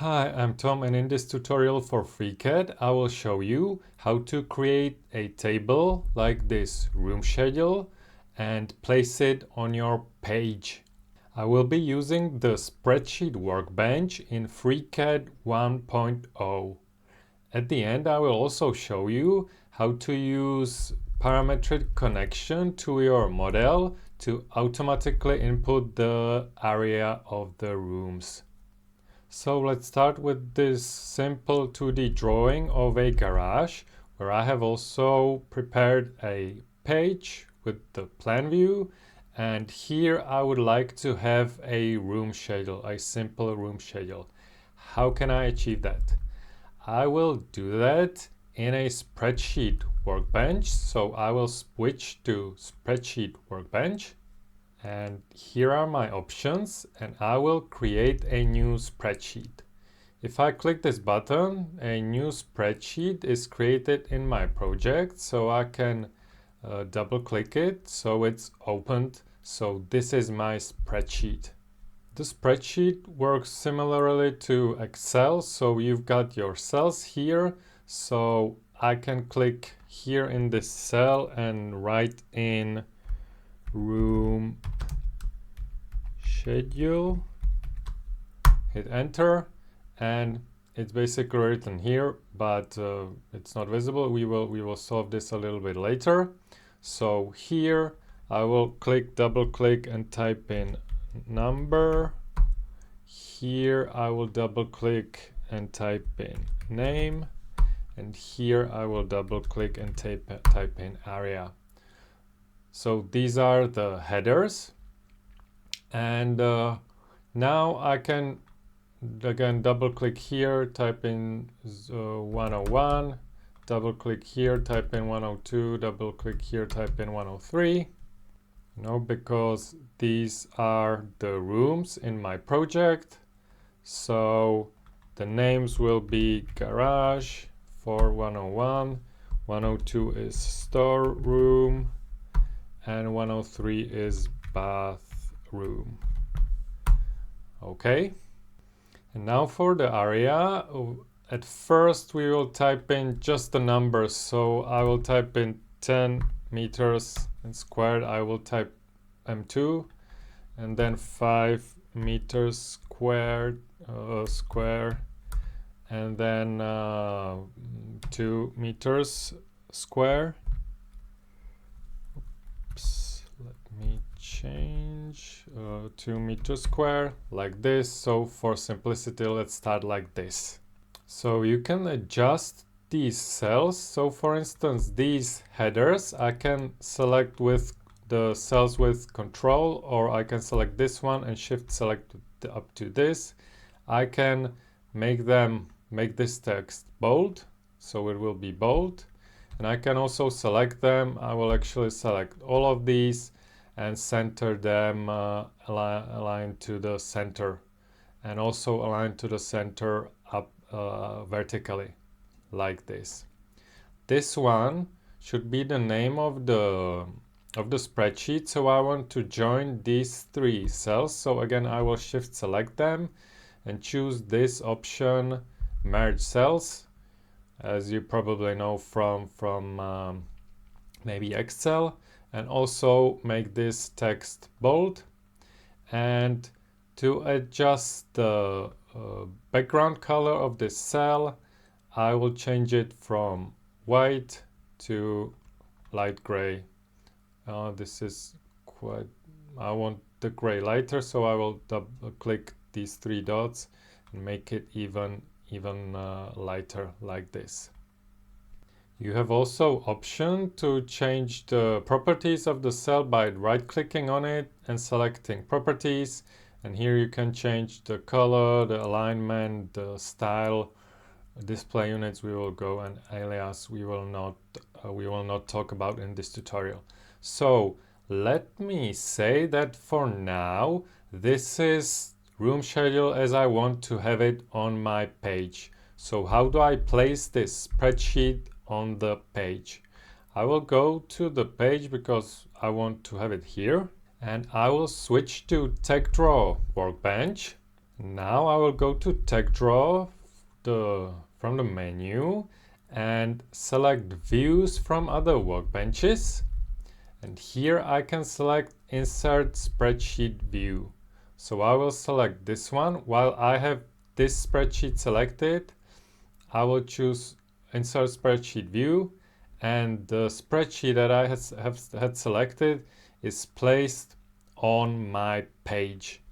Hi, I'm Tom, and in this tutorial for FreeCAD I will show you how to create a table like this room schedule and place it on your page. I will be using the Spreadsheet Workbench in FreeCAD 1.0. At the end I will also show you how to use parametric connection to your model to automatically input the area of the rooms. So let's start with this simple 2D drawing of a garage where I have also prepared a page with the plan view, and here I would like to have a room schedule, a simple room schedule. How can I achieve that? I will do that in a Spreadsheet Workbench, so I will switch to Spreadsheet Workbench. And here are my options, and I will create a new spreadsheet. If I click this button, a new spreadsheet is created in my project, so I can double click it so it's opened. So this is my spreadsheet. The spreadsheet works similarly to Excel, so you've got your cells here, so I can click here in this cell and write in room schedule, hit enter, and it's basically written here, but it's not visible. We will solve this a little bit later. So here I will double click and type in number. Here I will double click and type in name, and here I will double click and type in area. So these are the headers. And now I can again double click here, type in 101, double click here, type in 102, double click here, type in 103. No, because these are the rooms in my project. So the names will be garage for 101, 102 is storeroom, and 103 is bathroom. Okay, and now for the area. At first we will type in just the numbers, so I will type in 10 meters and squared. I will type m2, and then 5 meters squared square, and then 2 meters square. Let me change 2 meters square like this. So for simplicity, let's start like this. So you can adjust these cells. So for instance, these headers I can select with the cells with control, or I can select this one and shift select up to this. I can make this text bold, so it will be bold. And I can also select them. I will actually select all of these and center them, align to the center, and also align to the center up vertically like this. This one should be the name of the spreadsheet, so I want to join these 3 cells. So again, I will shift select them and choose this option, merge cells, as you probably know from maybe Excel, and also make this text bold. And to adjust the background color of this cell, I will change it from white to light gray. This is quite, I want the gray lighter, so I will double click these 3 dots and make it even lighter like this. You have also option to change the properties of the cell by right-clicking on it and selecting properties, and here you can change the color, the alignment, the style, display units we will go, and alias we will not talk about in this tutorial. So let me say that for now this is room schedule as I want to have it on my page. So how do I place this spreadsheet on the page? I will go to the page because I want to have it here, and I will switch to TechDraw Workbench, Now I will go to Tech Draw from the menu and select views from other workbenches. And here I can select Insert Spreadsheet View. So I will select this one. While I have this spreadsheet selected, I will choose Insert Spreadsheet View, and the spreadsheet that I had selected is placed on my page.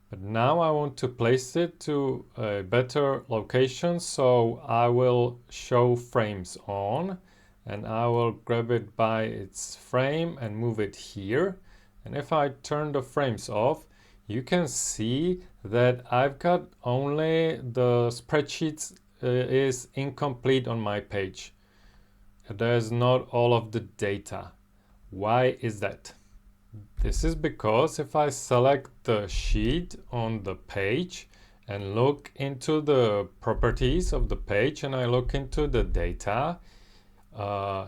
But now I want to place it to a better location, so I will show frames on, and I will grab it by its frame and move it here. And if I turn the frames off, you can see that I've got only the spreadsheets is incomplete on my page. There's not all of the data. Why is that? This is because if I select the sheet on the page and look into the properties of the page and I look into the data,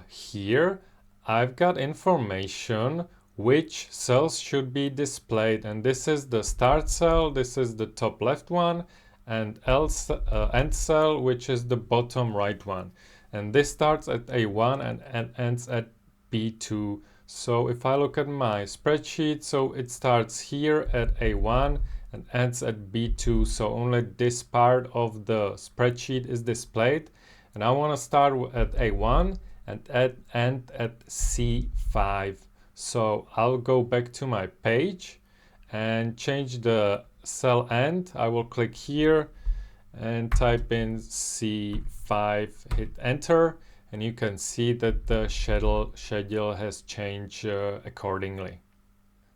here I've got information which cells should be displayed, and this is the start cell, this is the top left one, and end cell, which is the bottom right one. And this starts at A1 and ends at B2. So if I look at my spreadsheet, so it starts here at A1 and ends at B2. So only this part of the spreadsheet is displayed. And I want to start at A1 and end at C5. So I'll go back to my page and change the cell end. I will click here and type in C5, hit enter, and you can see that the schedule has changed accordingly.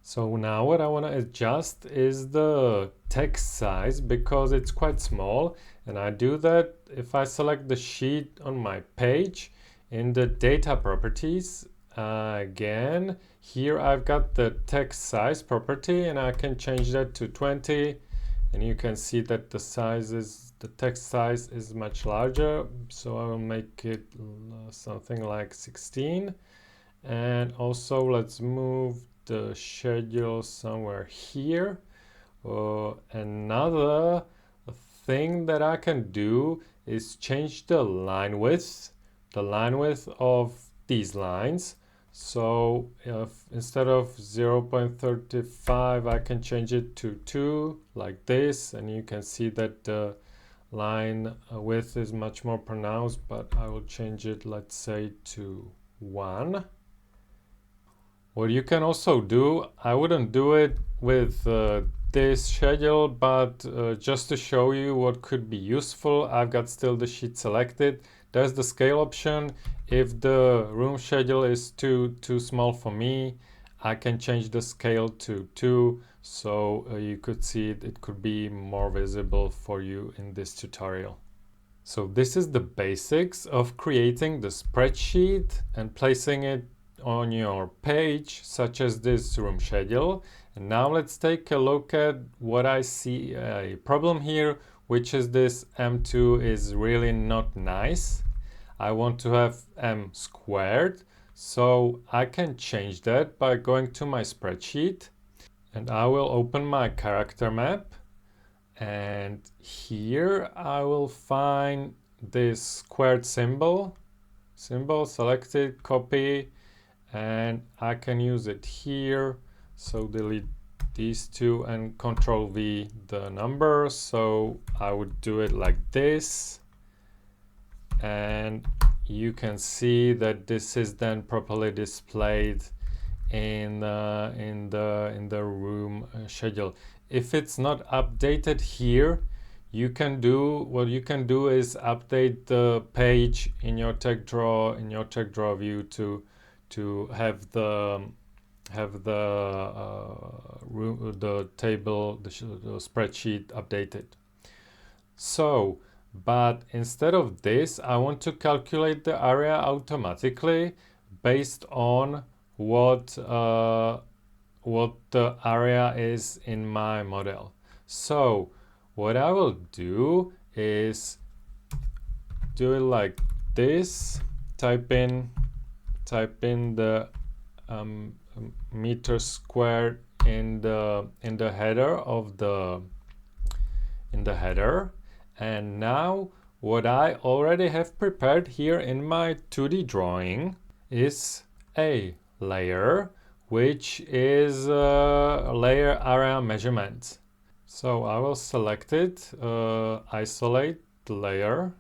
So now what I want to adjust is the text size because it's quite small, and I do that if I select the sheet on my page in the data properties. Again, here I've got the text size property and I can change that to 20, and you can see that the text size is much larger, so I will make it something like 16. And also let's move the schedule somewhere here. Another thing that I can do is change the line width of these lines. So instead of 0.35, I can change it to 2 like this, and you can see that the line width is much more pronounced, but I will change it, let's say, to 1. What you can also do, I wouldn't do it with this schedule, but just to show you what could be useful, I've got still the sheet selected. There's the scale option. If the room schedule is too small for me, I can change the scale to 2, so you could see it could be more visible for you in this tutorial. So this is the basics of creating the spreadsheet and placing it on your page, such as this room schedule. And now let's take a look at what I see a problem here, which is this M2 is really not nice. I want to have M squared, so I can change that by going to my spreadsheet, and I will open my character map, and here I will find this squared symbol, selected, copy, and I can use it here. So delete these two and Control V the number. So I would do it like this, and you can see that this is then properly displayed in the room schedule. If it's not updated here, you can do is update the page in your tech draw view to have the table, the spreadsheet updated. So, but instead of this, I want to calculate the area automatically based on what the area is in my model. So what I will do is do it like this. Type in the meter squared in the header of the in the header. And now what I already have prepared here in my 2D drawing is a layer, which is a layer area measurement. So I will select it, isolate the layer,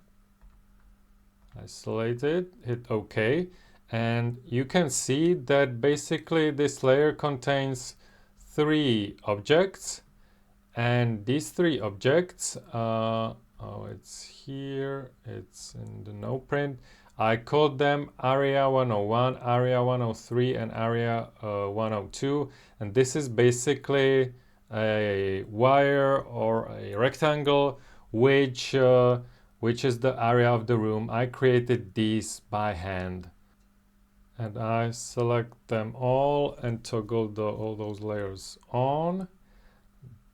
isolate it, hit OK, and you can see that basically this layer contains 3 objects, and these 3 objects, it's here, it's in the no print. I called them area 101, area 103, and area 102, and this is basically a wire or a rectangle which is the area of the room. I created these by hand, and I select them all and toggle all those layers on,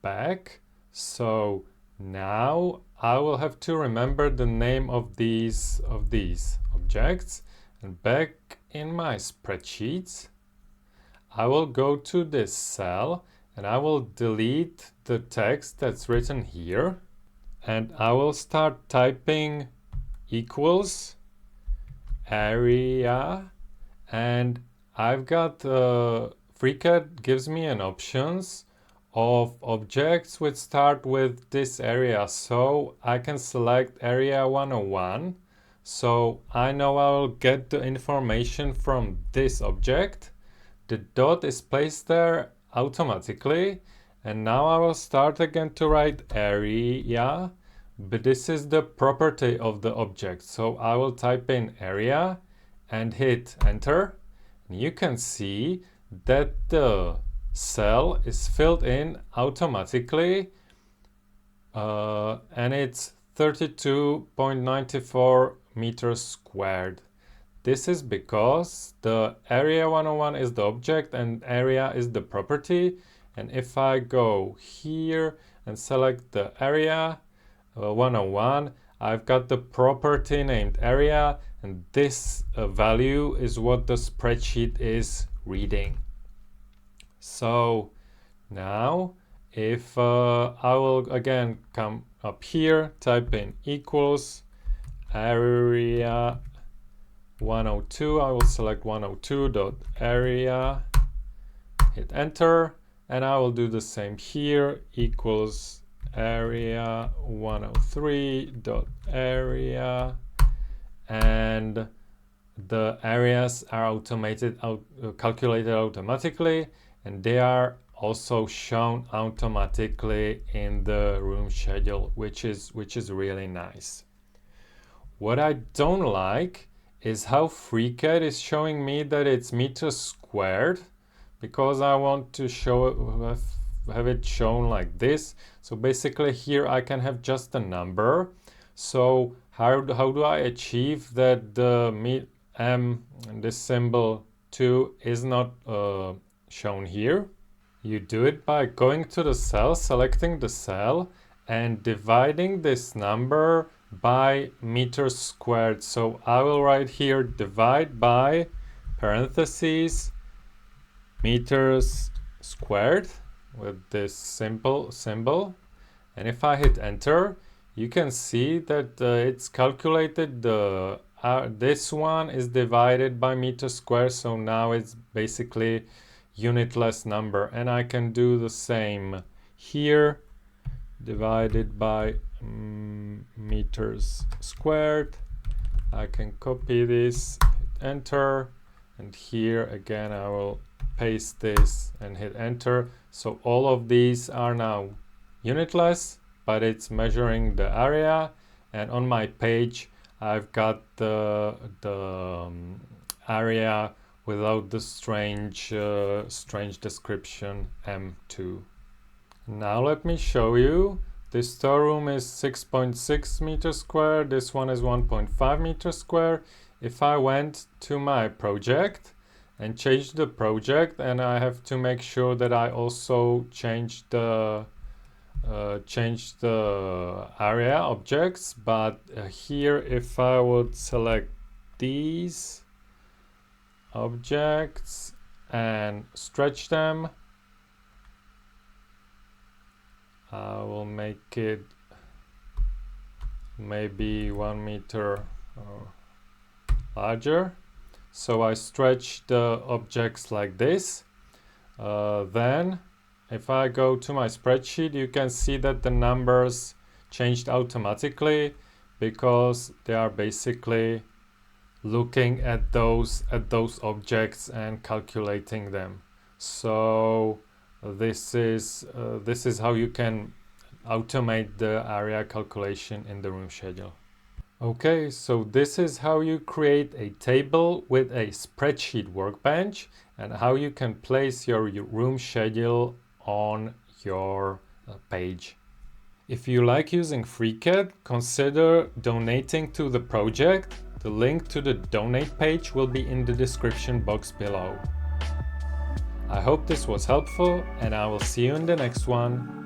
back. So now I will have to remember the name of these objects, and back in my spreadsheet I will go to this cell and I will delete the text that's written here, and I will start typing equals area, and I've got FreeCAD gives me an options of objects which start with this area, so I can select area 101. So I know I will get the information from this object. The dot is placed there automatically, and now I will start again to write area, but this is the property of the object. So I will type in area and hit enter, and you can see that the cell is filled in automatically, and it's 32.94 meters squared. This is because the area 101 is the object and area is the property. And if I go here and select the area 101, I've got the property named area, and this value is what the spreadsheet is reading. So now if I will again come up here, type in equals area 102, I will select 102.area, hit enter, and I will do the same here, equals area 103.area, and the areas are calculated automatically, and they are also shown automatically in the room schedule, which is really nice. What I don't like is how FreeCAD is showing me that it's meters squared, because I want to have it shown like this. So basically here I can have just a number. So how do I achieve that the m and this symbol 2 is not shown here? You do it by going to the cell, selecting the cell, and dividing this number by meters squared. So I will write here divide by parentheses meters squared with this simple symbol, and if I hit enter, you can see that it's calculated the this one is divided by meters squared, so now it's basically unitless number, and I can do the same here, divided by meters squared. I can copy this, hit enter, and here again I will paste this and hit enter. So all of these are now unitless, but it's measuring the area, and on my page I've got the area without the strange description M2. Now let me show you. This storeroom is 6.6 meters square. This one is 1.5 meters square. If I went to my project and changed the project, and I have to make sure that I also change the area objects, but here if I would select these objects and stretch them, I will make it maybe 1 meter larger. So I stretch the objects like this. Then if I go to my spreadsheet, you can see that the numbers changed automatically because they are basically looking at those objects and calculating them. So this is how you can automate the area calculation in the room schedule. Okay, so this is how you create a table with a spreadsheet workbench and how you can place your room schedule on your page. If you like using FreeCAD, consider donating to the project. The link to the donate page will be in the description box below. I hope this was helpful and I will see you in the next one.